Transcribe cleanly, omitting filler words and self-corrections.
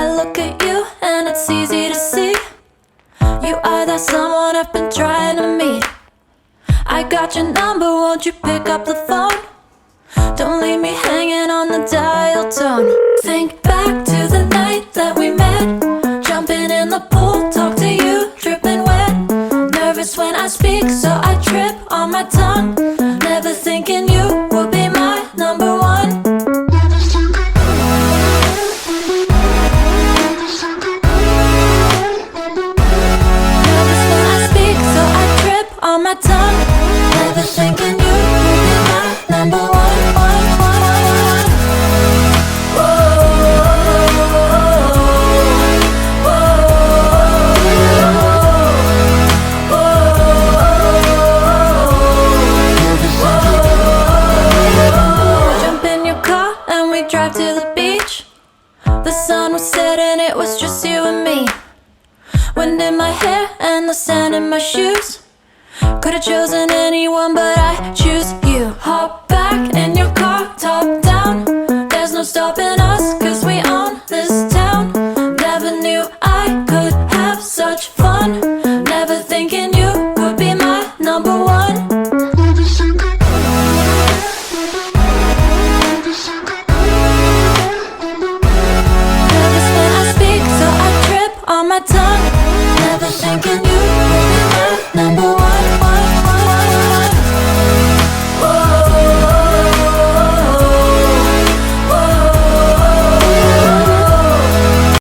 I look at you and it's easy to see you are that someone I've been trying to meet. I got your number, won't you pick up the phone? Don't leave me hanging on the dial tone. Think back to the night that we met, jumping in the pool, talk to you, dripping wet. Nervous when I speak, so I trip on my tongue. Never thinking you would be my number one. Nervous when I speak, so I trip on my tongue. Never thinking you would be my number one. Drive to the beach. The sun was setting, it was just you and me. Wind in my hair and the sand in my shoes. Could've chosen anyone, but I choose you. Hop back in your